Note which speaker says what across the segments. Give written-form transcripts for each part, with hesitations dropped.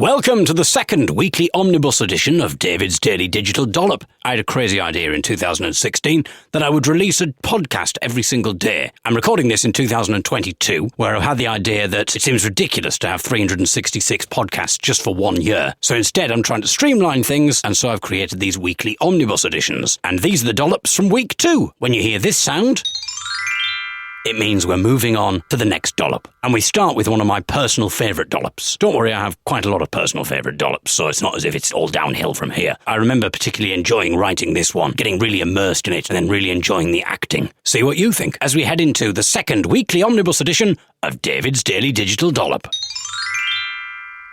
Speaker 1: Welcome to the second weekly omnibus edition of David's Daily Digital Dollop. I had a crazy idea in 2016 that I would release a podcast every single day. I'm recording this in 2022, where I've had the idea that it seems ridiculous to have 366 podcasts just for 1 year. So instead, I'm trying to streamline things, and so I've created these weekly omnibus editions. And these are the dollops from week 2. When you hear this sound, it means we're moving on to the next dollop. And we start with one of my personal favourite dollops. Don't worry, I have quite a lot of personal favourite dollops, so it's not as if it's all downhill from here. I remember particularly enjoying writing this one, getting really immersed in it, and then really enjoying the acting. See what you think as we head into the second weekly omnibus edition of David's Daily Digital Dollop.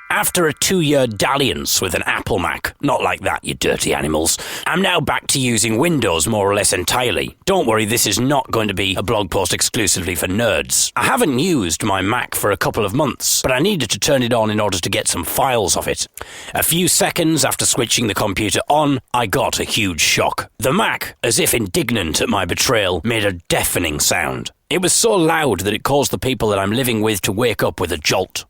Speaker 1: After a 2-year dalliance with an Apple Mac, not like that, you dirty animals, I'm now back to using Windows more or less entirely. Don't worry, this is not going to be a blog post exclusively for nerds. I haven't used my Mac for a couple of months, but I needed to turn it on in order to get some files off it. A few seconds after switching the computer on, I got a huge shock. The Mac, as if indignant at my betrayal, made a deafening sound. It was so loud that it caused the people that I'm living with to wake up with a jolt.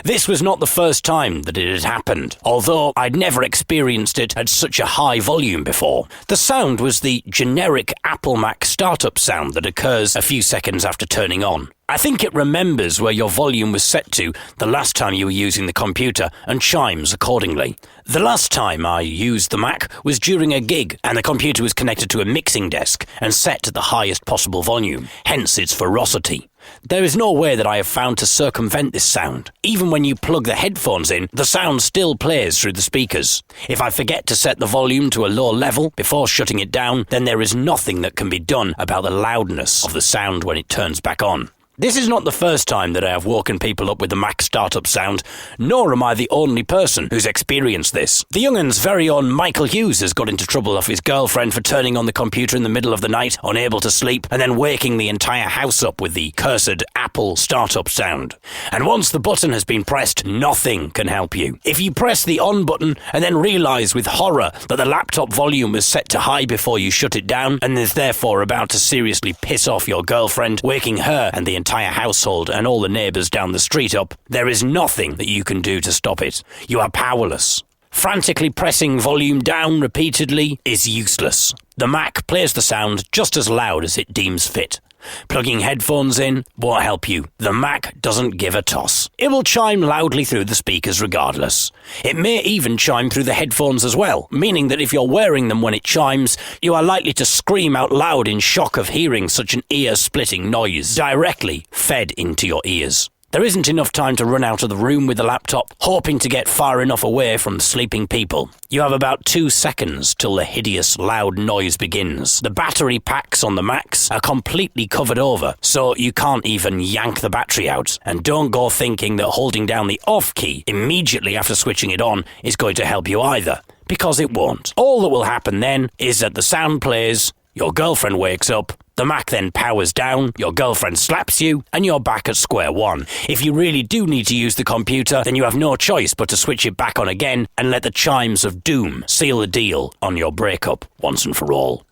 Speaker 1: This was not the first time that it had happened, although I'd never experienced it at such a high volume before. The sound was the generic Apple Mac startup sound that occurs a few seconds after turning on. I think it remembers where your volume was set to the last time you were using the computer and chimes accordingly. The last time I used the Mac was during a gig and the computer was connected to a mixing desk and set to the highest possible volume, hence its ferocity. There is no way that I have found to circumvent this sound. Even when you plug the headphones in, the sound still plays through the speakers. If I forget to set the volume to a low level before shutting it down, then there is nothing that can be done about the loudness of the sound when it turns back on. This is not the first time that I have woken people up with the Mac startup sound, nor am I the only person who's experienced this. The youngun's very own Michael Hughes has got into trouble off his girlfriend for turning on the computer in the middle of the night, unable to sleep, and then waking the entire house up with the cursed Apple startup sound. And once the button has been pressed, nothing can help you. If you press the on button and then realise with horror that the laptop volume was set to high before you shut it down, and is therefore about to seriously piss off your girlfriend, waking her and the entire household and all the neighbours down the street up, there is nothing that you can do to stop it. You are powerless. Frantically pressing volume down repeatedly is useless. The Mac plays the sound just as loud as it deems fit. Plugging headphones in won't help you. The Mac doesn't give a toss. It will chime loudly through the speakers regardless. It may even chime through the headphones as well, meaning that if you're wearing them when it chimes, you are likely to scream out loud in shock of hearing such an ear-splitting noise directly fed into your ears. There isn't enough time to run out of the room with the laptop, hoping to get far enough away from sleeping people. You have about 2 seconds till the hideous, loud noise begins. The battery packs on the Macs are completely covered over, so you can't even yank the battery out. And don't go thinking that holding down the off key immediately after switching it on is going to help you either, because it won't. All that will happen then is that the sound plays, your girlfriend wakes up, the Mac then powers down, your girlfriend slaps you, and you're back at square one. If you really do need to use the computer, then you have no choice but to switch it back on again and let the chimes of doom seal the deal on your breakup once and for all.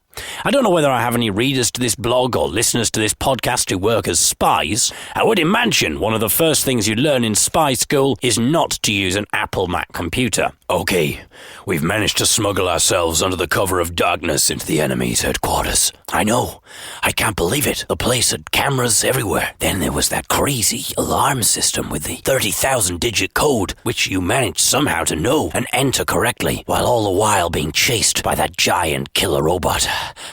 Speaker 1: I don't know whether I have any readers to this blog or listeners to this podcast who work as spies. I would imagine one of the first things you learn in spy school is not to use an Apple Mac computer. Okay, we've managed to smuggle ourselves under the cover of darkness into the enemy's headquarters. I know. I can't believe it. The place had cameras everywhere. Then there was that crazy alarm system with the 30,000-digit code, which you managed somehow to know and enter correctly, while all the while being chased by that giant killer robot.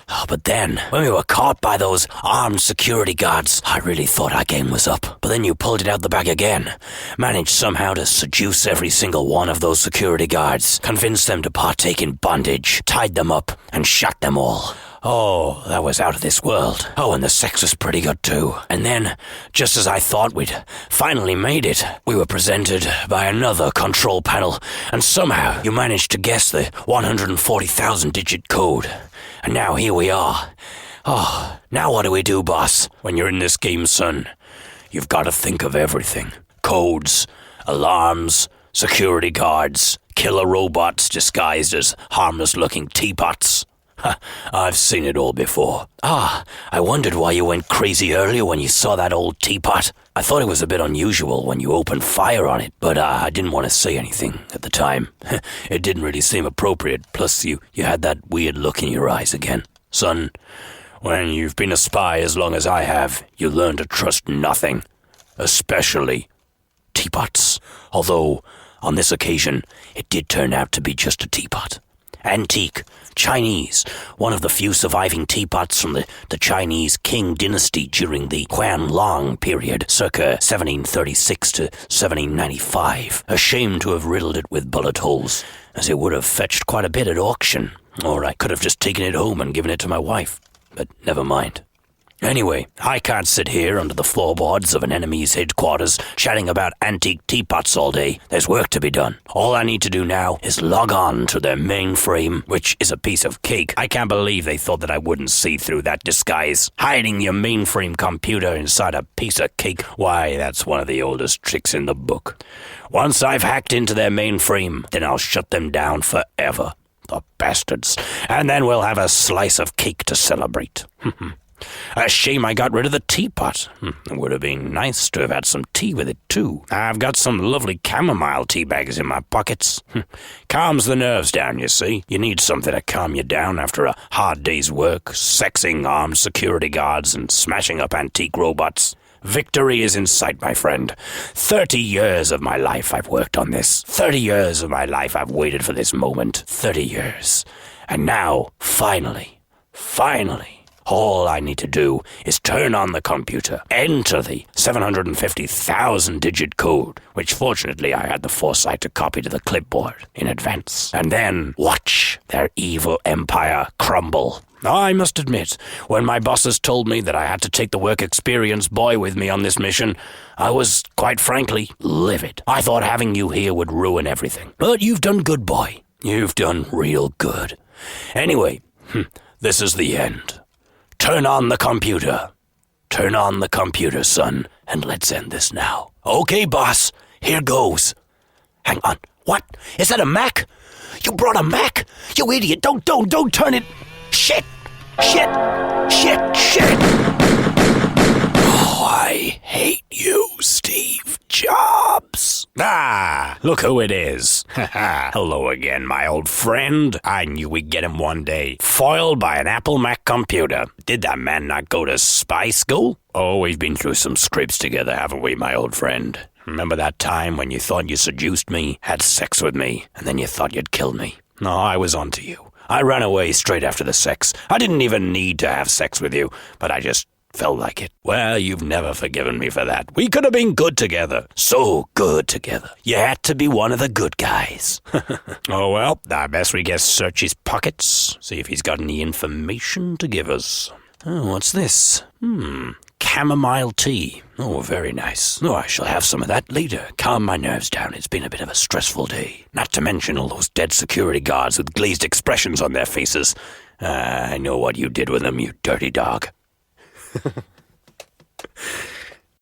Speaker 1: Oh, but then, when we were caught by those armed security guards, I really thought our game was up. But then you pulled it out the bag again. Managed somehow to seduce every single one of those security guards, convinced them to partake in bondage, tied them up, and shot them all. Oh, that was out of this world. Oh, and the sex was pretty good too. And then, just as I thought we'd finally made it, we were presented by another control panel, and somehow you managed to guess the 140,000-digit code. And now here we are. Oh, now what do we do, boss? When you're in this game, son, you've got to think of everything. Codes, alarms, security guards, killer robots disguised as harmless-looking teapots. Ha, I've seen it all before. Ah, I wondered why you went crazy earlier when you saw that old teapot. I thought it was a bit unusual when you opened fire on it, but I didn't want to say anything at the time. It didn't really seem appropriate, plus you had that weird look in your eyes again. Son, when you've been a spy as long as I have, you learn to trust nothing, especially teapots. Although, on this occasion, it did turn out to be just a teapot. Antique, Chinese, one of the few surviving teapots from the Chinese Qing dynasty during the Qianlong period, circa 1736 to 1795. A shame to have riddled it with bullet holes, as it would have fetched quite a bit at auction. Or I could have just taken it home and given it to my wife, but never mind. Anyway, I can't sit here under the floorboards of an enemy's headquarters chatting about antique teapots all day. There's work to be done. All I need to do now is log on to their mainframe, which is a piece of cake. I can't believe they thought that I wouldn't see through that disguise. Hiding your mainframe computer inside a piece of cake, why, that's one of the oldest tricks in the book. Once I've hacked into their mainframe, then I'll shut them down forever. The bastards. And then we'll have a slice of cake to celebrate. A shame I got rid of the teapot. It would have been nice to have had some tea with it, too. I've got some lovely chamomile tea bags in my pockets. Calms the nerves down, you see. You need something to calm you down after a hard day's work, sexing armed security guards and smashing up antique robots. Victory is in sight, my friend. 30 years of my life I've worked on this. 30 years of my life I've waited for this moment. 30 years. And now, finally, all I need to do is turn on the computer, enter the 750,000-digit code, which fortunately I had the foresight to copy to the clipboard in advance, and then watch their evil empire crumble. I must admit, when my bosses told me that I had to take the work experience boy with me on this mission, I was, quite frankly, livid. I thought having you here would ruin everything. But you've done good, boy. You've done real good. Anyway, this is the end. Turn on the computer. Turn on the computer, son, and let's end this now. Okay, boss, here goes. Hang on. What? Is that a Mac? You brought a Mac? You idiot. Don't turn it. Shit. Oh, I hate you, Steve Jobs. Ah, look who it is. Hello again, my old friend. I knew we'd get him one day. Foiled by an Apple Mac computer. Did that man not go to spy school? Oh, we've been through some scrapes together, haven't we, my old friend? Remember that time when you thought you seduced me, had sex with me, and then you thought you'd kill me? No, I was onto you. I ran away straight after the sex. I didn't even need to have sex with you, but I just felt like it. Well, you've never forgiven me for that. We could have been good together. So good together. You had to be one of the good guys. Oh, well, I best we guess search his pockets, see if he's got any information to give us. Oh, what's this? Chamomile tea. Oh, very nice. Oh, I shall have some of that later. Calm my nerves down. It's been a bit of a stressful day. Not to mention all those dead security guards with glazed expressions on their faces. I know what you did with them, you dirty dog.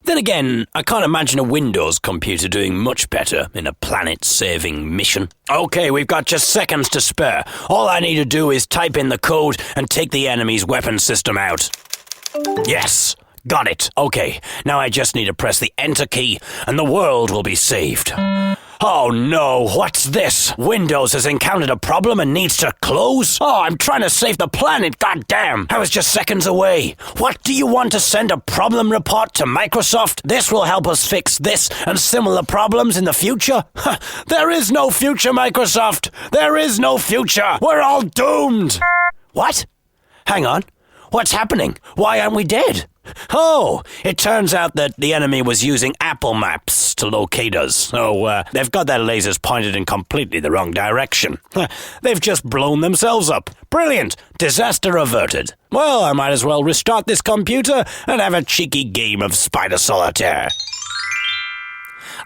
Speaker 1: Then again, I can't imagine a Windows computer doing much better in a planet-saving mission. Okay, we've got just seconds to spare. All I need to do is type in the code and take the enemy's weapon system out. Yes, got it. Okay, now I just need to press the Enter key and the world will be saved. Oh no, what's this? Windows has encountered a problem and needs to close? Oh, I'm trying to save the planet, goddamn! I was just seconds away. What, do you want to send a problem report to Microsoft? This will help us fix this and similar problems in the future? There is no future, Microsoft! There is no future! We're all doomed! What? Hang on. What's happening? Why aren't we dead? Oh, it turns out that the enemy was using Apple Maps to locate us. So, they've got their lasers pointed in completely the wrong direction. They've just blown themselves up. Brilliant. Disaster averted. Well, I might as well restart this computer and have a cheeky game of Spider Solitaire.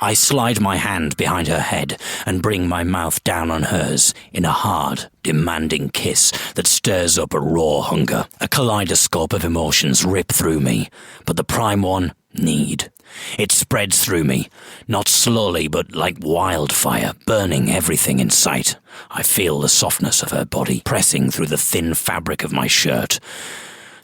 Speaker 1: I slide my hand behind her head and bring my mouth down on hers in a hard, demanding kiss that stirs up a raw hunger. A kaleidoscope of emotions rip through me, but the prime one need. It spreads through me, not slowly but like wildfire, burning everything in sight. I feel the softness of her body pressing through the thin fabric of my shirt,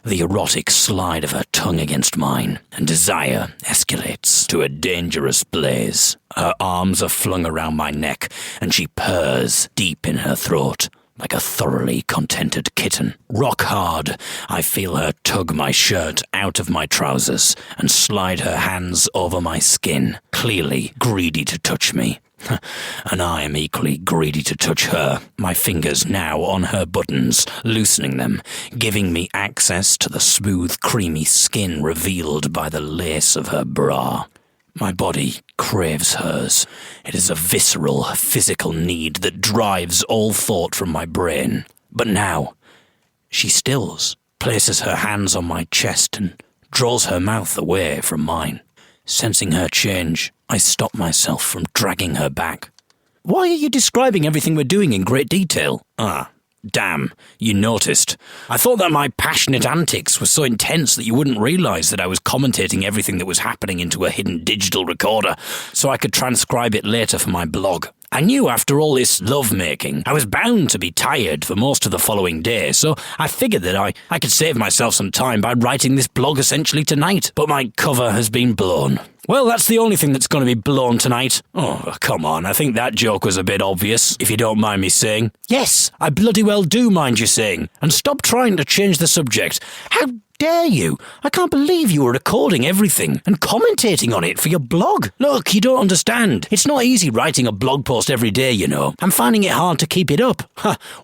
Speaker 1: the erotic slide of her tongue against mine, and desire escalates to a dangerous blaze. Her arms are flung around my neck, and she purrs deep in her throat, like a thoroughly contented kitten. Rock hard, I feel her tug my shirt out of my trousers and slide her hands over my skin, clearly greedy to touch me. And I am equally greedy to touch her, my fingers now on her buttons, loosening them, giving me access to the smooth, creamy skin revealed by the lace of her bra. My body craves hers. It is a visceral, physical need that drives all thought from my brain. But now, she stills, places her hands on my chest and draws her mouth away from mine. Sensing her change, I stop myself from dragging her back. Why are you describing everything we're doing in great detail? Damn, you noticed. I thought that my passionate antics were so intense that you wouldn't realise that I was commentating everything that was happening into a hidden digital recorder, so I could transcribe it later for my blog. I knew after all this love-making, I was bound to be tired for most of the following day, so I figured that I could save myself some time by writing this blog essentially tonight, but my cover has been blown. Well, that's the only thing that's going to be blown tonight. Oh, come on, I think that joke was a bit obvious, if you don't mind me saying. Yes, I bloody well do mind you saying. And stop trying to change the subject. How dare you? I can't believe you were recording everything and commentating on it for your blog. Look, you don't understand. It's not easy writing a blog post every day, you know. I'm finding it hard to keep it up.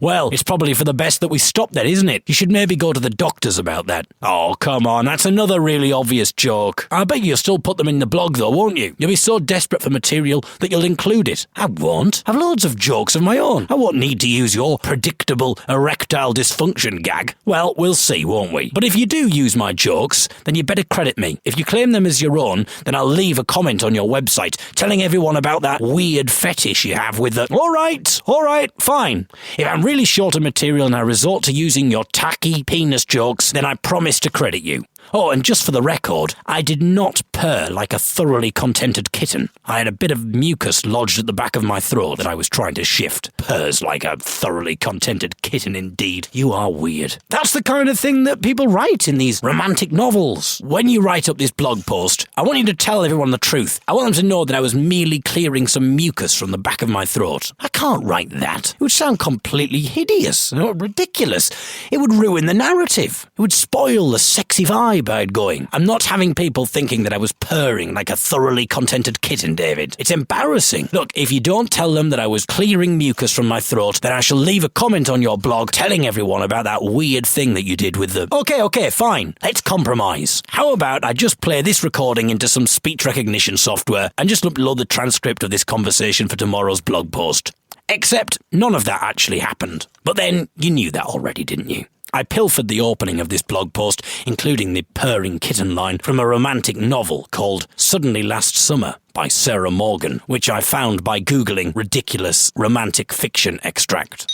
Speaker 1: Well, it's probably for the best that we stop then, isn't it? You should maybe go to the doctors about that. Oh, come on, that's another really obvious joke. I bet you'll still put them in the blog though, won't you? You'll be so desperate for material that you'll include it. I won't. I've loads of jokes of my own. I won't need to use your predictable erectile dysfunction gag. Well, we'll see, won't we? But if you do use my jokes, then you better credit me. If you claim them as your own, then I'll leave a comment on your website telling everyone about that weird fetish you have with the... All right, fine. If I'm really short of material and I resort to using your tacky penis jokes, then I promise to credit you. Oh, and just for the record, I did not purr like a thoroughly contented kitten. I had a bit of mucus lodged at the back of my throat that I was trying to shift. Purrs like a thoroughly contented kitten indeed. You are weird. That's the kind of thing that people write in these romantic novels. When you write up this blog post, I want you to tell everyone the truth. I want them to know that I was merely clearing some mucus from the back of my throat. I can't write that. It would sound completely hideous, ridiculous. It would ruin the narrative. It would spoil the sexy vibe I had going. I'm not having people thinking that I was purring like a thoroughly contented kitten, David. It's embarrassing. Look, if you don't tell them that I was clearing mucus from my throat, then I shall leave a comment on your blog telling everyone about that weird thing that you did with the... Okay, fine. Let's compromise. How about I just play this recording into some speech recognition software and just upload the transcript of this conversation for tomorrow's blog post? Except none of that actually happened. But then you knew that already, didn't you? I pilfered the opening of this blog post, including the purring kitten line, from a romantic novel called Suddenly Last Summer by Sarah Morgan, which I found by Googling ridiculous romantic fiction extract.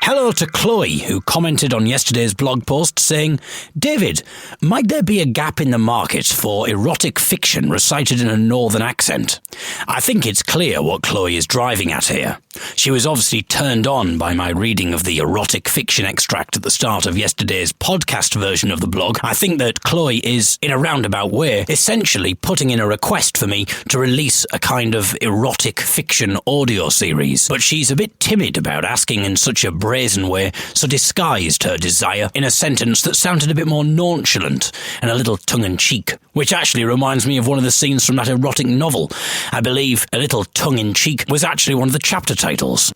Speaker 1: Hello to Chloe, who commented on yesterday's blog post saying, David, might there be a gap in the market for erotic fiction recited in a northern accent? I think it's clear what Chloe is driving at here. She was obviously turned on by my reading of the erotic fiction extract at the start of yesterday's podcast version of the blog. I think that Chloe is, in a roundabout way, essentially putting in a request for me to release a kind of erotic fiction audio series. But she's a bit timid about asking in such a brazen way, so disguised her desire in a sentence that sounded a bit more nonchalant and a little tongue-in-cheek, which actually reminds me of one of the scenes from that erotic novel. I believe A Little Tongue-in-Cheek was actually one of the chapter titles.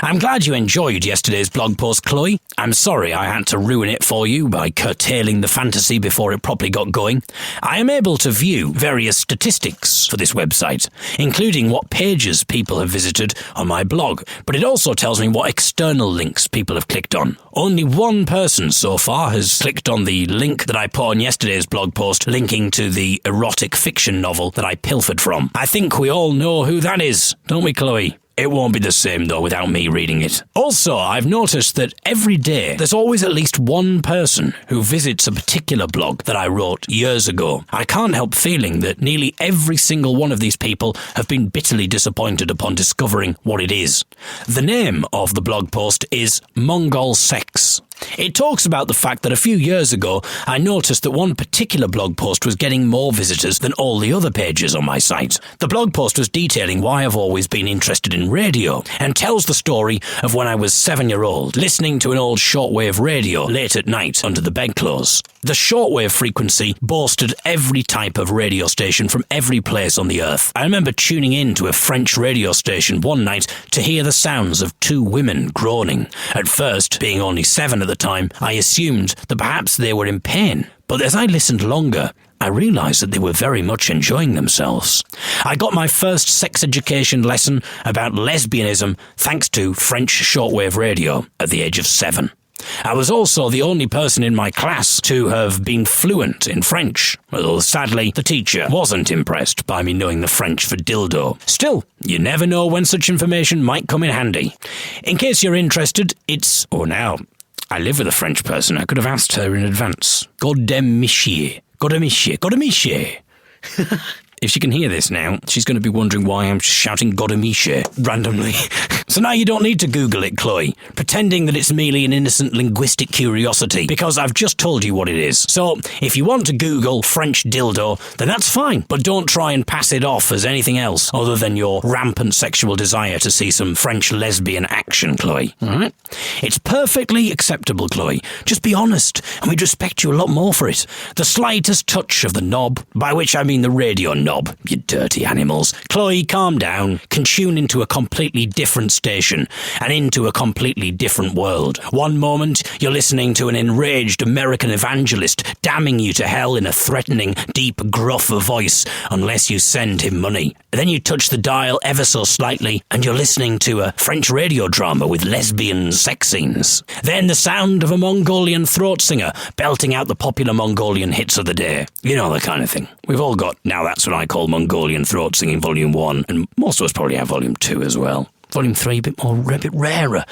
Speaker 1: I'm glad you enjoyed yesterday's blog post, Chloe. I'm sorry I had to ruin it for you by curtailing the fantasy before it properly got going. I am able to view various statistics for this website, including what pages people have visited on my blog, but it also tells me what external links people have clicked on. Only one person so far has clicked on the link that I put on yesterday's blog post linking to the erotic fiction novel that I pilfered from. I think we all know who that is, don't we, Chloe? It won't be the same, though, without me reading it. Also, I've noticed that every day there's always at least one person who visits a particular blog that I wrote years ago. I can't help feeling that nearly every single one of these people have been bitterly disappointed upon discovering what it is. The name of the blog post is Mongol Sex. It talks about the fact that a few years ago I noticed that one particular blog post was getting more visitors than all the other pages on my site. The blog post was detailing why I've always been interested in radio and tells the story of when I was 7-year-old, listening to an old shortwave radio late at night under the bedclothes. The shortwave frequency boasted every type of radio station from every place on the earth. I remember tuning in to a French radio station one night to hear the sounds of 2 women groaning. At first, being only 7 at the time, I assumed that perhaps they were in pain. But as I listened longer, I realised that they were very much enjoying themselves. I got my first sex education lesson about lesbianism thanks to French shortwave radio at the age of 7. I was also the only person in my class to have been fluent in French, although sadly the teacher wasn't impressed by me knowing the French for dildo. Still, you never know when such information might come in handy. In case you're interested, it's... Oh, now, I live with a French person. I could have asked her in advance. Godemichier. If she can hear this now, she's going to be wondering why I'm shouting Godemiche randomly. So now you don't need to Google it, Chloe, pretending that it's merely an innocent linguistic curiosity, because I've just told you what it is. So if you want to Google French dildo, then that's fine, but don't try and pass it off as anything else other than your rampant sexual desire to see some French lesbian action, Chloe. Alright? It's perfectly acceptable, Chloe. Just be honest, and we'd respect you a lot more for it. The slightest touch of the knob, by which I mean the radio knob, you dirty animals. Chloe, calm down. Can tune into a completely different station and into a completely different world. One moment, you're listening to an enraged American evangelist damning you to hell in a threatening, deep, gruff voice unless you send him money. Then you touch the dial ever so slightly and you're listening to a French radio drama with lesbian sex scenes. Then the sound of a Mongolian throat singer belting out the popular Mongolian hits of the day. You know, the kind of thing. We've all got, now that's what I call Mongolian throat singing Volume 1, and most of us probably have Volume 2 as well. Volume 3 a bit rarer.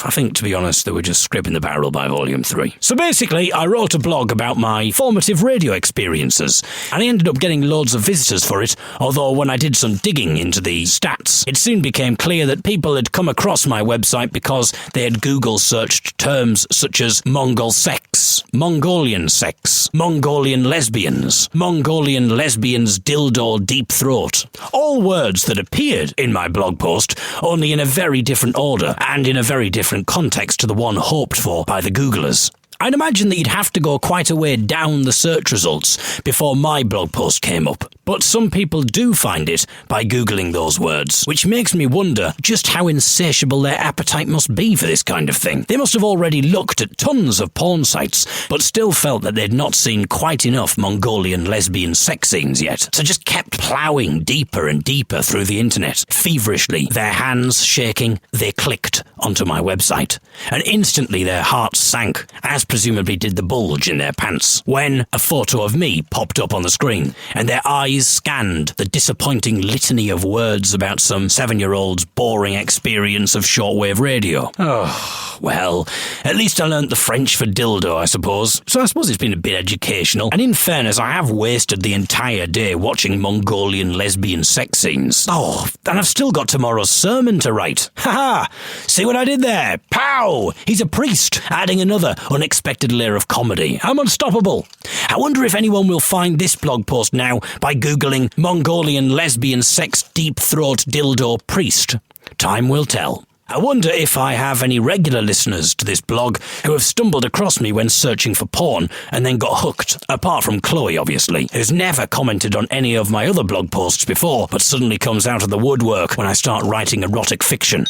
Speaker 1: I think, to be honest, they were just scraping the barrel by Volume 3. So basically, I wrote a blog about my formative radio experiences, and I ended up getting loads of visitors for it, although when I did some digging into the stats, it soon became clear that people had come across my website because they had Google searched terms such as Mongol sex, Mongolian sex, Mongolian lesbians dildo deep throat. All words that appeared in my blog post, only in a very different order and in a very different context to the one hoped for by the Googlers. I'd imagine that you'd have to go quite a way down the search results before my blog post came up. But some people do find it by Googling those words, which makes me wonder just how insatiable their appetite must be for this kind of thing. They must have already looked at tons of porn sites, but still felt that they'd not seen quite enough Mongolian lesbian sex scenes yet, so just kept ploughing deeper and deeper through the internet. Feverishly, their hands shaking, they clicked onto my website, and instantly their hearts sank, as presumably did the bulge in their pants, when a photo of me popped up on the screen, and their eyes scanned the disappointing litany of words about some 7-year-old's boring experience of shortwave radio. Oh, well, at least I learnt the French for dildo, I suppose. So I suppose it's been a bit educational, and in fairness, I have wasted the entire day watching Mongolian lesbian sex scenes. Oh, and I've still got tomorrow's sermon to write. Ha-ha! See what I did there? Pow! He's a priest, adding another unexpected layer of comedy. I'm unstoppable. I wonder if anyone will find this blog post now by Googling Mongolian lesbian sex deep throat dildo priest. Time will tell. I wonder if I have any regular listeners to this blog who have stumbled across me when searching for porn and then got hooked, apart from Chloe, obviously, who's never commented on any of my other blog posts before, but suddenly comes out of the woodwork when I start writing erotic fiction.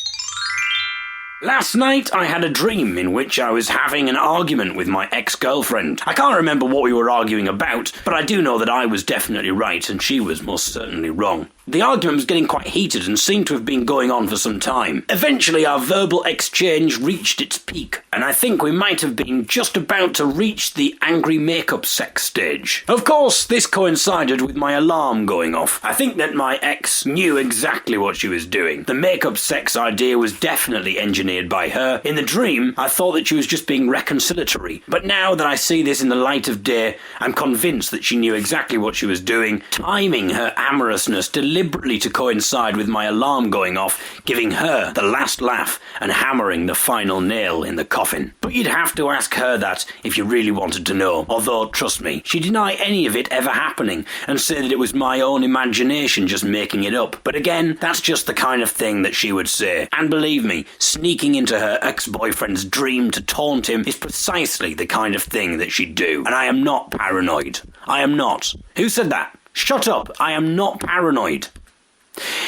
Speaker 1: Last night I had a dream in which I was having an argument with my ex-girlfriend. I can't remember what we were arguing about, but I do know that I was definitely right and she was most certainly wrong. The argument was getting quite heated and seemed to have been going on for some time. Eventually our verbal exchange reached its peak, and I think we might have been just about to reach the angry makeup sex stage. Of course, this coincided with my alarm going off. I think that my ex knew exactly what she was doing. The makeup sex idea was definitely engineered by her. In the dream, I thought that she was just being reconciliatory, but now that I see this in the light of day, I'm convinced that she knew exactly what she was doing, timing her amorousness deliberately to coincide with my alarm going off, giving her the last laugh and hammering the final nail in the coffin. But you'd have to ask her that if you really wanted to know, although, trust me, she denied any of it ever happening and said that it was my own imagination just making it up. But again, that's just the kind of thing that she would say. And believe me, sneaking into her ex-boyfriend's dream to taunt him is precisely the kind of thing that she'd do. And I am not paranoid. I am not. Who said that? Shut up. I am not paranoid.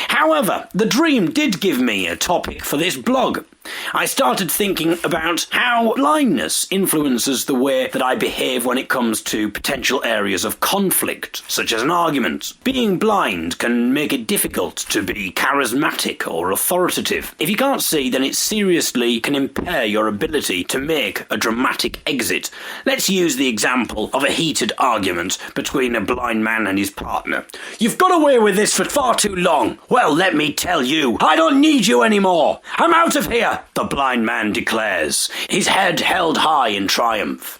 Speaker 1: However, the dream did give me a topic for this blog. I started thinking about how blindness influences the way that I behave when it comes to potential areas of conflict, such as an argument. Being blind can make it difficult to be charismatic or authoritative. If you can't see, then it seriously can impair your ability to make a dramatic exit. Let's use the example of a heated argument between a blind man and his partner. "You've got away with this for far too long. Well, let me tell you, I don't need you anymore. I'm out of here," the blind man declares, his head held high in triumph.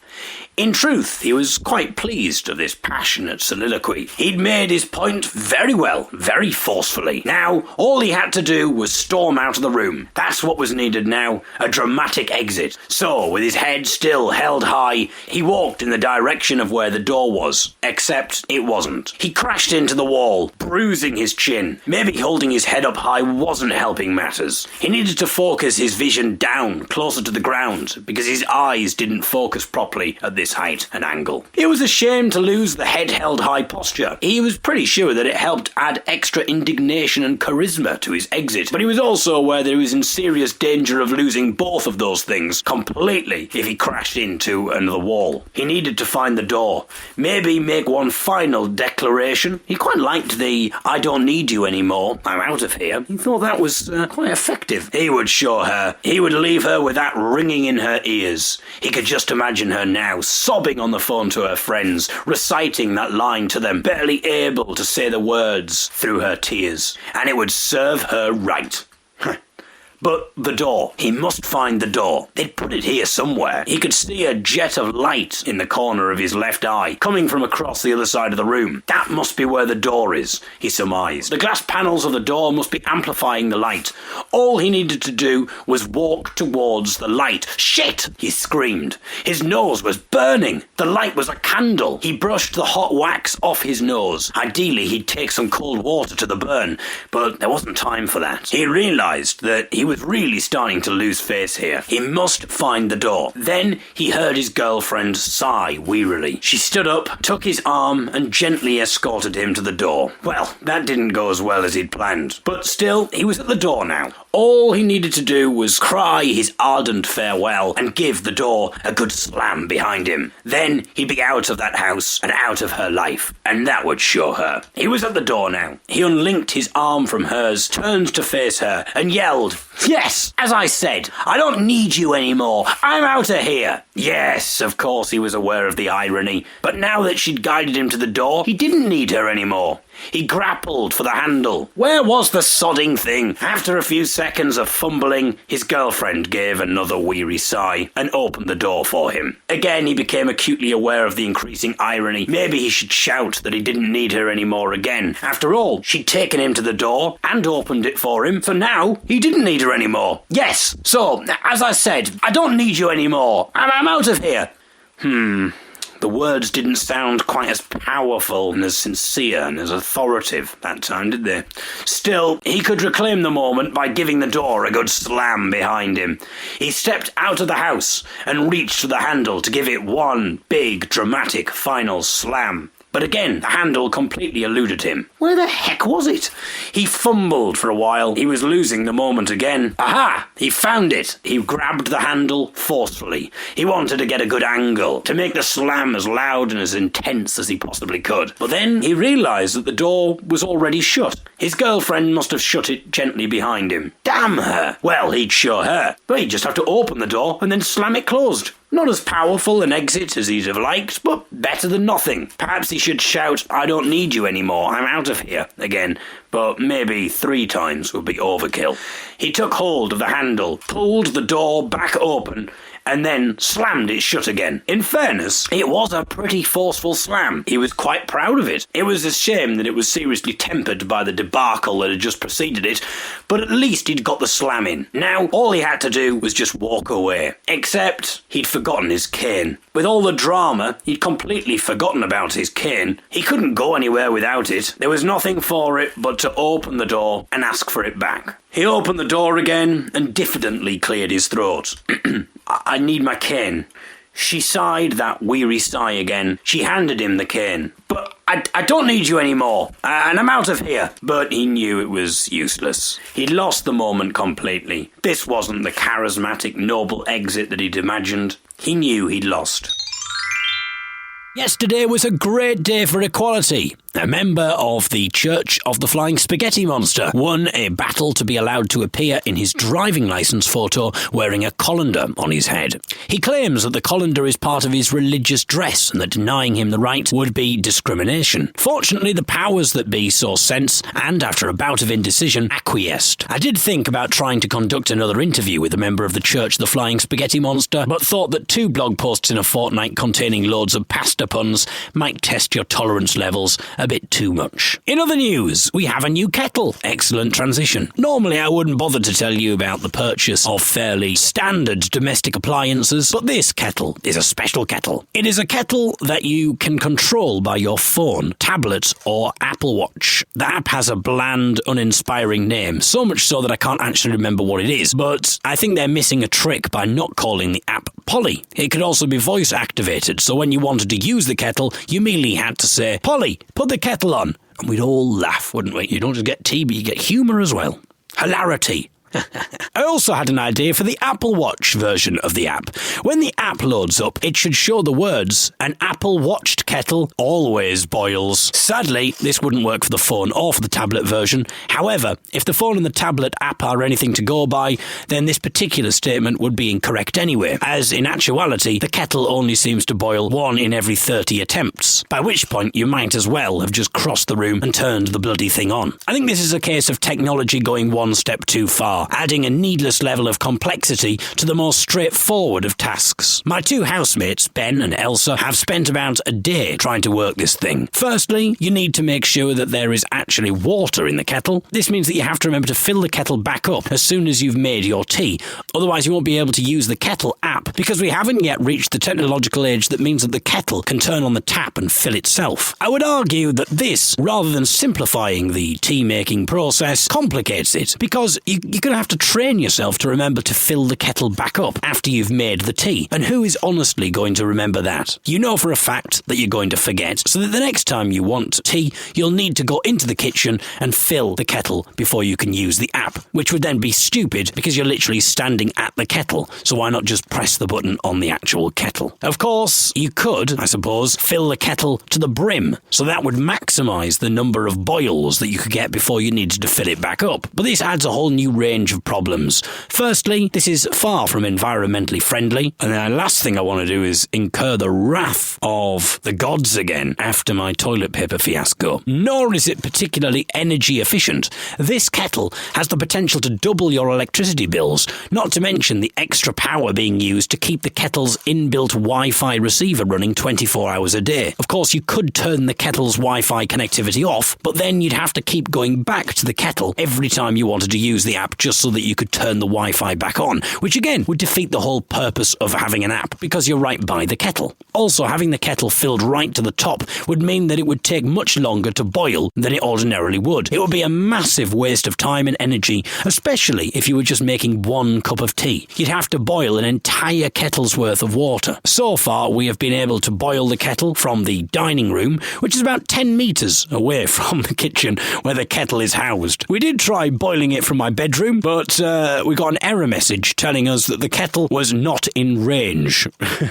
Speaker 1: In truth, he was quite pleased of this passionate soliloquy. He'd made his point very well, very forcefully. Now, all he had to do was storm out of the room. That's what was needed now, a dramatic exit. So, with his head still held high, he walked in the direction of where the door was. Except it wasn't. He crashed into the wall, bruising his chin. Maybe holding his head up high wasn't helping matters. He needed to focus his vision down, closer to the ground, because his eyes didn't focus properly at this height and angle. It was a shame to lose the head held high posture. He was pretty sure that it helped add extra indignation and charisma to his exit, but he was also aware that he was in serious danger of losing both of those things completely if he crashed into another wall. He needed to find the door, maybe make one final declaration. He quite liked the "I don't need you anymore, I'm out of here." He thought that was quite effective. He would show her. He would leave her with that ringing in her ears. He could just imagine her now, sobbing on the phone to her friends, reciting that line to them, barely able to say the words through her tears. And it would serve her right. But the door. He must find the door. They'd put it here somewhere. He could see a jet of light in the corner of his left eye, coming from across the other side of the room. That must be where the door is, he surmised. The glass panels of the door must be amplifying the light. All he needed to do was walk towards the light. Shit! He screamed. His nose was burning. The light was a candle. He brushed the hot wax off his nose. Ideally, he'd take some cold water to the burn, but there wasn't time for that. He realised that he was really starting to lose face here. He must find the door. Then he heard his girlfriend sigh wearily. She stood up, took his arm, and gently escorted him to the door. Well, that didn't go as well as he'd planned. But still, he was at the door now. All he needed to do was cry his ardent farewell and give the door a good slam behind him. Then he'd be out of that house and out of her life, and that would show her. He was at the door now. He unlinked his arm from hers, turned to face her, and yelled, "Yes, as I said, I don't need you anymore. I'm out of here." Yes, of course he was aware of the irony, but now that she'd guided him to the door, he didn't need her anymore. He grappled for the handle. Where was the sodding thing? After a few seconds of fumbling, his girlfriend gave another weary sigh and opened the door for him. Again, he became acutely aware of the increasing irony. Maybe he should shout that he didn't need her anymore again. After all, she'd taken him to the door and opened it for him, so now he didn't need her anymore. Yes, so, as I said, I don't need you anymore. I'm out of here. The words didn't sound quite as powerful and as sincere and as authoritative that time, did they? Still, he could reclaim the moment by giving the door a good slam behind him. He stepped out of the house and reached for the handle to give it one big, dramatic, final slam. But again, the handle completely eluded him. Where the heck was it? He fumbled for a while. He was losing the moment again. Aha! He found it. He grabbed the handle forcefully. He wanted to get a good angle, to make the slam as loud and as intense as he possibly could. But then he realised that the door was already shut. His girlfriend must have shut it gently behind him. Damn her! Well, he'd show her. But he'd just have to open the door and then slam it closed. Not as powerful an exit as he'd have liked, but better than nothing. Perhaps he should shout, "I don't need you anymore, I'm out of here," again, but maybe 3 times would be overkill. He took hold of the handle, pulled the door back open, and then slammed it shut again. In fairness, it was a pretty forceful slam. He was quite proud of it. It was a shame that it was seriously tempered by the debacle that had just preceded it, but at least he'd got the slam in. Now, all he had to do was just walk away. Except, he'd forgotten his cane. With all the drama, he'd completely forgotten about his cane. He couldn't go anywhere without it. There was nothing for it but to open the door and ask for it back. He opened the door again and diffidently cleared his throat. "I need my cane." She sighed that weary sigh again. She handed him the cane. "But I don't need you anymore, and I'm out of here." But he knew it was useless. He'd lost the moment completely. This wasn't the charismatic, noble exit that he'd imagined. He knew he'd lost. Yesterday was a great day for equality. A member of the Church of the Flying Spaghetti Monster won a battle to be allowed to appear in his driving licence photo wearing a colander on his head. He claims that the colander is part of his religious dress and that denying him the right would be discrimination. Fortunately, the powers that be saw sense and, after a bout of indecision, acquiesced. I did think about trying to conduct another interview with a member of the Church of the Flying Spaghetti Monster, but thought that 2 blog posts in a fortnight containing loads of pasta puns might test your tolerance levels a bit too much. In other news, we have a new kettle. Excellent transition. Normally I wouldn't bother to tell you about the purchase of fairly standard domestic appliances, but this kettle is a special kettle. It is a kettle that you can control by your phone, tablet or Apple Watch. The app has a bland, uninspiring name, so much so that I can't actually remember what it is, but I think they're missing a trick by not calling the app Polly. It could also be voice activated, so when you wanted to use the kettle, you merely had to say, "Polly, put the kettle on," and we'd all laugh, wouldn't we? You don't just get tea, but you get humour as well. Hilarity. I also had an idea for the Apple Watch version of the app. When the app loads up, it should show the words, "An Apple Watched kettle always boils." Sadly, this wouldn't work for the phone or for the tablet version. However, if the phone and the tablet app are anything to go by, then this particular statement would be incorrect anyway, as in actuality, the kettle only seems to boil 1 in every 30 attempts, by which point you might as well have just crossed the room and turned the bloody thing on. I think this is a case of technology going one step too far, adding a needless level of complexity to the more straightforward of tasks. My 2 housemates, Ben and Elsa, have spent about a day trying to work this thing. Firstly, you need to make sure that there is actually water in the kettle. This means that you have to remember to fill the kettle back up as soon as you've made your tea. Otherwise, you won't be able to use the kettle app, because we haven't yet reached the technological age that means that the kettle can turn on the tap and fill itself. I would argue that this, rather than simplifying the tea-making process, complicates it, because you're going to have to train yourself to remember to fill the kettle back up after you've made the tea. And who is honestly going to remember that? You know for a fact that you're going to forget, so that the next time you want tea, you'll need to go into the kitchen and fill the kettle before you can use the app, which would then be stupid because you're literally standing at the kettle, so why not just press the button on the actual kettle? Of course, you could, I suppose, fill the kettle to the brim, so that would maximise the number of boils that you could get before you needed to fill it back up. But this adds a whole new range of problems. Firstly, this is far from environmentally friendly, and the last thing I want to do is incur the wrath of the gods again after my toilet paper fiasco. Nor is it particularly energy efficient. This kettle has the potential to double your electricity bills, not to mention the extra power being used to keep the kettle's inbuilt Wi-Fi receiver running 24 hours a day. Of course, you could turn the kettle's Wi-Fi connectivity off, but then you'd have to keep going back to the kettle every time you wanted to use the app just so that you could turn the Wi-Fi back on, which again would defeat the whole purpose of having an app because you're right by the kettle. Also, having the kettle filled right to the top would mean that it would take much longer to boil than it ordinarily would. It would be a massive waste of time and energy, especially if you were just making 1 cup of tea. You'd have to boil an entire kettle's worth of water. So far, we have been able to boil the kettle from the dining room, which is about 10 metres away from the kitchen where the kettle is housed. We did try boiling it from my bedroom, but we got an error message telling us that the kettle was not in range.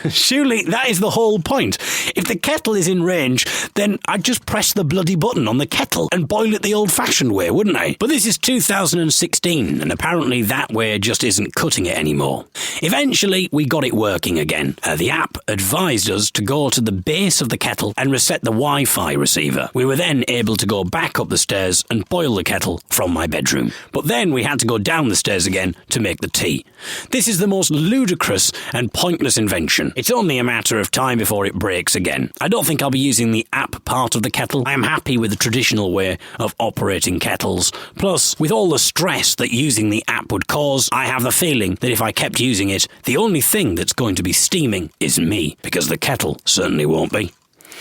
Speaker 1: Surely that is the whole point. If the kettle is in range, then I'd just press the bloody button on the kettle and boil it the old-fashioned way, wouldn't I? But this is 2016, and apparently that way just isn't cutting it anymore. Eventually, we got it working again. The app advised us to go to the base of the kettle and reset the Wi-Fi receiver. We were then able to go back up the stairs and boil the kettle from my bedroom. But then we had to go down the stairs again to make the tea. This is the most ludicrous and pointless invention. It's only a matter of time before it breaks again. I don't think I'll be using the app part of the kettle. I am happy with the traditional way of operating kettles. Plus, with all the stress that using the app would cause, I have the feeling that if I kept using it, the only thing that's going to be steaming is me, because the kettle certainly won't be.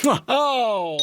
Speaker 1: Oh!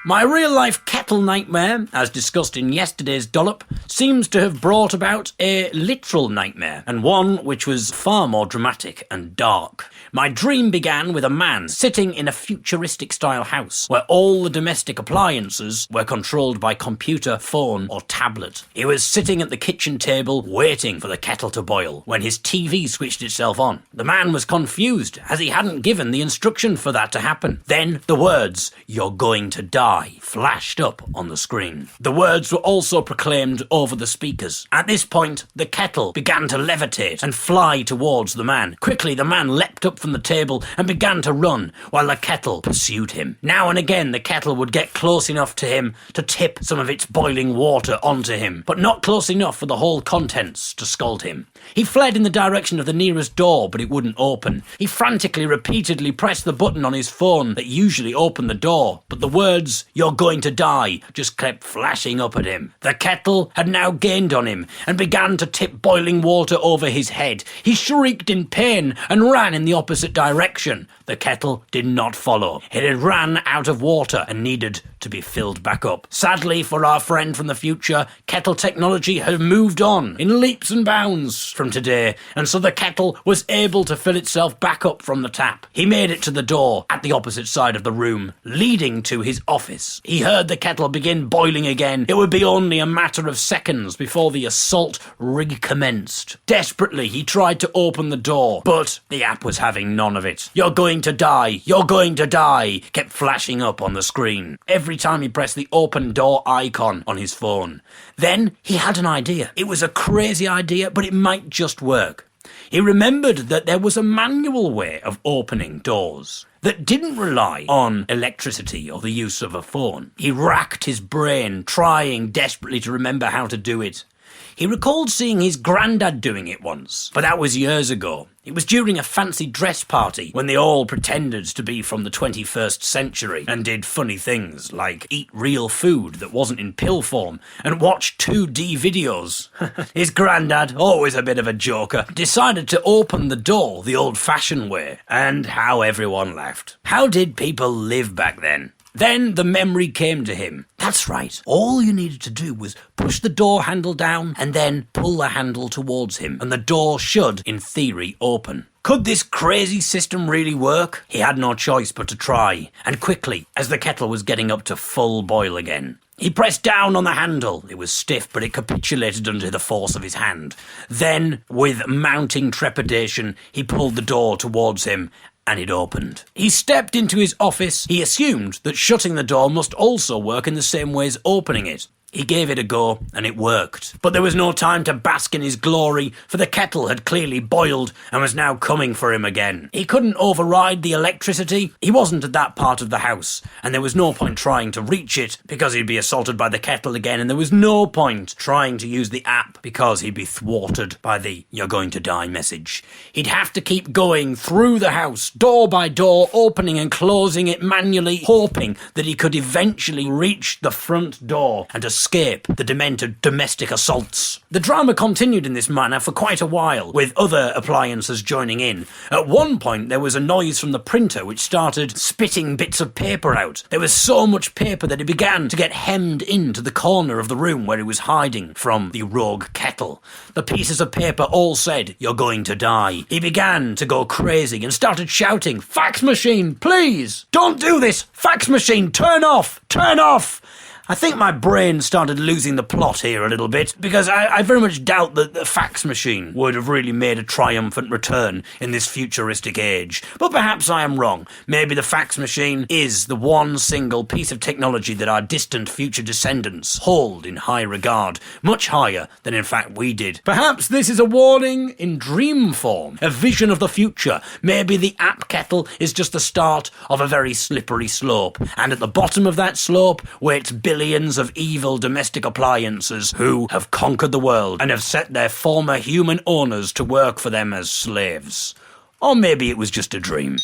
Speaker 1: My real-life kettle nightmare, as discussed in yesterday's dollop, seems to have brought about a literal nightmare, and one which was far more dramatic and dark. My dream began with a man sitting in a futuristic-style house where all the domestic appliances were controlled by computer, phone or tablet. He was sitting at the kitchen table waiting for the kettle to boil when his TV switched itself on. The man was confused as he hadn't given the instruction for that to happen. Then the words, "You're going to die," flashed up on the screen. The words were also proclaimed over the speakers. At this point, the kettle began to levitate and fly towards the man. Quickly, the man leapt up from the table and began to run, while the kettle pursued him. Now and again, the kettle would get close enough to him to tip some of its boiling water onto him, but not close enough for the whole contents to scald him. He fled in the direction of the nearest door, but it wouldn't open. He frantically, repeatedly pressed the button on his phone that usually opened the door, but the words, "You're going to die," just kept flashing up at him. The kettle had now gained on him and began to tip boiling water over his head. He shrieked in pain and ran in the opposite direction. The kettle did not follow. It had ran out of water and needed to be filled back up. Sadly for our friend from the future, kettle technology had moved on in leaps and bounds from today, and so the kettle was able to fill itself back up from the tap. He made it to the door at the opposite side of the room, leading to his office. He heard the kettle begin boiling again. It would be only a matter of seconds before the assault recommenced. Desperately, he tried to open the door, but the app was having none of it. "You're going to die, you're going to die," kept flashing up on the screen every time he pressed the open door icon on his phone. Then he had an idea. It was a crazy idea, but it might just work. He remembered that there was a manual way of opening doors that didn't rely on electricity or the use of a phone. He racked his brain, trying desperately to remember how to do it. He recalled seeing his granddad doing it once, but that was years ago. It was during a fancy dress party when they all pretended to be from the 21st century and did funny things like eat real food that wasn't in pill form and watch 2D videos. His granddad, always a bit of a joker, decided to open the door the old-fashioned way, and how everyone laughed. How did people live back then? Then the memory came to him. That's right, all you needed to do was push the door handle down and then pull the handle towards him, and the door should, in theory, open. Could this crazy system really work? He had no choice but to try, and quickly, as the kettle was getting up to full boil again. He pressed down on the handle. It was stiff, but it capitulated under the force of his hand. Then, with mounting trepidation, he pulled the door towards him, and it opened. He stepped into his office. He assumed that shutting the door must also work in the same way as opening it. He gave it a go, and it worked. But there was no time to bask in his glory, for the kettle had clearly boiled and was now coming for him again. He couldn't override the electricity. He wasn't at that part of the house, and there was no point trying to reach it because he'd be assaulted by the kettle again, and there was no point trying to use the app because he'd be thwarted by the "you're going to die" message. He'd have to keep going through the house, door by door, opening and closing it manually, hoping that he could eventually reach the front door and to escape the demented domestic assaults. The drama continued in this manner for quite a while, with other appliances joining in. At one point, there was a noise from the printer which started spitting bits of paper out. There was so much paper that it began to get hemmed into the corner of the room where he was hiding from the rogue kettle. The pieces of paper all said, "You're going to die." He began to go crazy and started shouting, "Fax machine, please! Don't do this! Fax machine, turn off! Turn off!" I think my brain started losing the plot here a little bit, because I very much doubt that the fax machine would have really made a triumphant return in this futuristic age. But perhaps I am wrong. Maybe the fax machine is the one single piece of technology that our distant future descendants hold in high regard, much higher than in fact we did. Perhaps this is a warning in dream form, a vision of the future. Maybe the app kettle is just the start of a very slippery slope, and at the bottom of that slope waits billions of evil domestic appliances who have conquered the world and have set their former human owners to work for them as slaves. Or maybe it was just a dream.